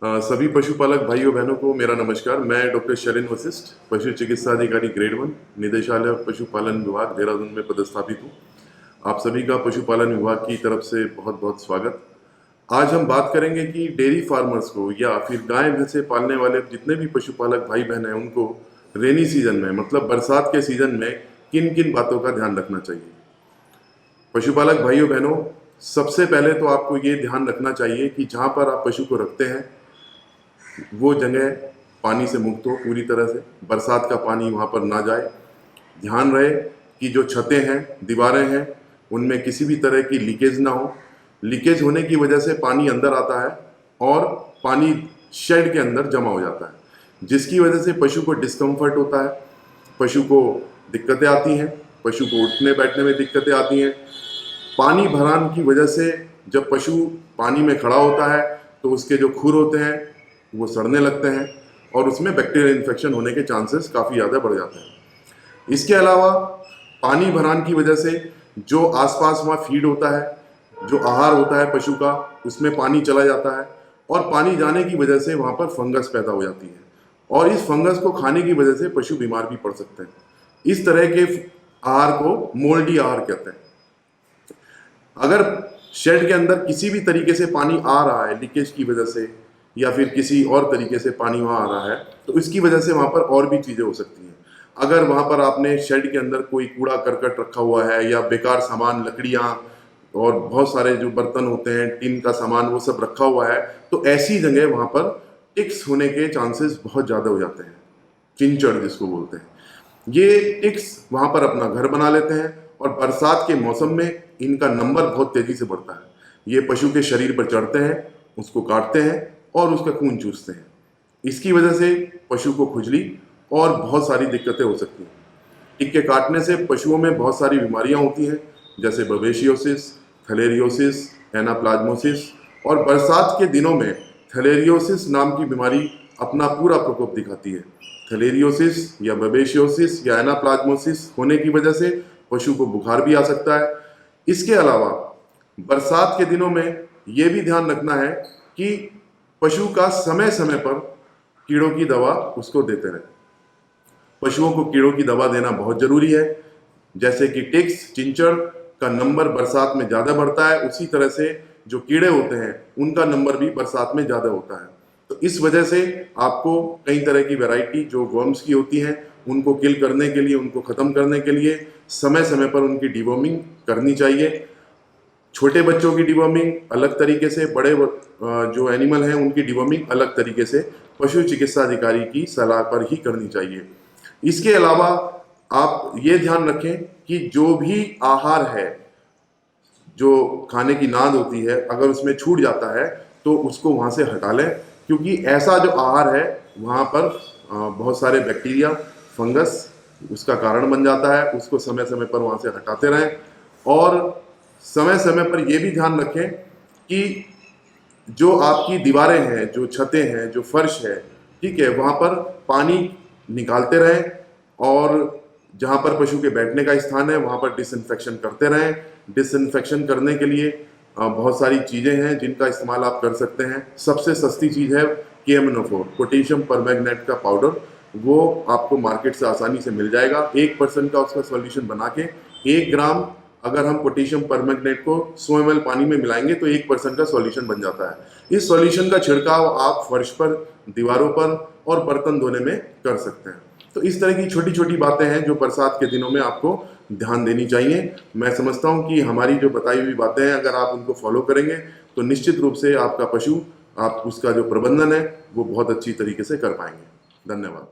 सभी पशुपालक भाइयों बहनों को मेरा नमस्कार। मैं डॉक्टर शरण वशिष्ठ, पशु चिकित्सा अधिकारी ग्रेड 1, निदेशालय पशुपालन विभाग देहरादून में पदस्थापित हूँ। आप सभी का पशुपालन विभाग की तरफ से बहुत बहुत स्वागत। आज हम बात करेंगे कि डेयरी फार्मर्स को या फिर गाय भैंसे पालने वाले जितने भी पशुपालक भाई बहन हैं उनको रेनी सीजन में मतलब बरसात के सीजन में किन किन बातों का ध्यान रखना चाहिए। पशुपालक भाइयों बहनों, सबसे पहले तो आपको ये ध्यान रखना चाहिए कि जहाँ पर आप पशु को रखते हैं वो जगह पानी से मुक्त हो पूरी तरह से, बरसात का पानी वहाँ पर ना जाए। ध्यान रहे कि जो छतें हैं, दीवारें हैं, उनमें किसी भी तरह की लीकेज ना हो। लीकेज होने की वजह से पानी अंदर आता है और पानी शेड के अंदर जमा हो जाता है, जिसकी वजह से पशु को डिस्कम्फर्ट होता है, पशु को दिक्कतें आती हैं, पशु को उठने बैठने में दिक्कतें आती हैं। पानी भरान की वजह से जब पशु पानी में खड़ा होता है तो उसके जो खुर होते हैं वो सड़ने लगते हैं और उसमें बैक्टीरियल इन्फेक्शन होने के चांसेस काफ़ी ज़्यादा बढ़ जाते हैं। इसके अलावा पानी भरान की वजह से जो आसपास वहाँ फीड होता है, जो आहार होता है पशु का, उसमें पानी चला जाता है और पानी जाने की वजह से वहाँ पर फंगस पैदा हो जाती है और इस फंगस को खाने की वजह से पशु बीमार भी पड़ सकते हैं। इस तरह के आहार को मोल्डी आहार कहते हैं। अगर शेड के अंदर किसी भी तरीके से पानी आ रहा है लीकेज की वजह से या फिर किसी और तरीके से पानी वहाँ आ रहा है तो इसकी वजह से वहाँ पर और भी चीज़ें हो सकती हैं। अगर वहाँ पर आपने शेड के अंदर कोई कूड़ा करकट रखा हुआ है या बेकार सामान, लकड़ियाँ और बहुत सारे जो बर्तन होते हैं, टिन का सामान, वो सब रखा हुआ है तो ऐसी जगह वहाँ पर टिक्स होने के चांसेस बहुत ज़्यादा हो जाते हैं। चिंचड़ जिसको बोलते हैं, ये टिक्स वहाँ पर अपना घर बना लेते हैं और बरसात के मौसम में इनका नंबर बहुत तेज़ी से बढ़ता है। ये पशु के शरीर पर चढ़ते हैं, उसको काटते हैं और उसका खून चूसते हैं। इसकी वजह से पशु को खुजली और बहुत सारी दिक्कतें हो सकती हैं। टिक के काटने से पशुओं में बहुत सारी बीमारियां होती हैं, जैसे बवेशियोसिस, थैलेरियोसिस, एनाप्लाज्मोसिस और बरसात के दिनों में थैलेरियोसिस नाम की बीमारी अपना पूरा प्रकोप दिखाती है। थैलेरियोसिस या बवेशियोसिस या एनाप्लाज्मोसिस होने की वजह से पशु को बुखार भी आ सकता है। इसके अलावा बरसात के दिनों में ये भी ध्यान रखना है कि पशु का समय समय पर कीड़ों की दवा उसको देते रहें। पशुओं को कीड़ों की दवा देना बहुत जरूरी है। जैसे कि टिक्स, चिंचड़ का नंबर बरसात में ज़्यादा बढ़ता है, उसी तरह से जो कीड़े होते हैं उनका नंबर भी बरसात में ज़्यादा होता है। तो इस वजह से आपको कई तरह की वैरायटी जो वर्म्स की होती हैं उनको किल करने के लिए, उनको ख़त्म करने के लिए समय समय पर उनकी डिवॉर्मिंग करनी चाहिए। छोटे बच्चों की डिवॉर्मिंग अलग तरीके से, बड़े जो एनिमल हैं उनकी डिवॉर्मिंग अलग तरीके से पशु चिकित्सा अधिकारी की सलाह पर ही करनी चाहिए। इसके अलावा आप ये ध्यान रखें कि जो भी आहार है, जो खाने की नाद होती है, अगर उसमें छूट जाता है तो उसको वहाँ से हटा लें, क्योंकि ऐसा जो आहार है वहाँ पर बहुत सारे बैक्टीरिया, फंगस उसका कारण बन जाता है। उसको समय समय पर वहाँ से हटाते रहें और समय समय पर यह भी ध्यान रखें कि जो आपकी दीवारें हैं, जो छतें हैं, जो फर्श है, ठीक है, वहाँ पर पानी निकालते रहें और जहाँ पर पशु के बैठने का स्थान है वहाँ पर डिसइंफेक्शन करते रहें। डिसइंफेक्शन करने के लिए बहुत सारी चीज़ें हैं जिनका इस्तेमाल आप कर सकते हैं। सबसे सस्ती चीज़ है KMNO4, पोटेशियम परमैंगनेट का पाउडर। वो आपको मार्केट से आसानी से मिल जाएगा। 1% का उसका सॉल्यूशन बना के 1 ग्राम अगर हम पोटेशियम परमैंगनेट को 100 ml पानी में मिलाएंगे तो 1% का सॉल्यूशन बन जाता है। इस सॉल्यूशन का छिड़काव आप फर्श पर, दीवारों पर और बर्तन धोने में कर सकते हैं। तो इस तरह की छोटी छोटी बातें हैं जो बरसात के दिनों में आपको ध्यान देनी चाहिए। मैं समझता हूं कि हमारी जो बताई हुई बातें हैं अगर आप उनको फॉलो करेंगे तो निश्चित रूप से आपका पशु, आप उसका जो प्रबंधन है वो बहुत अच्छी तरीके से कर पाएंगे। धन्यवाद।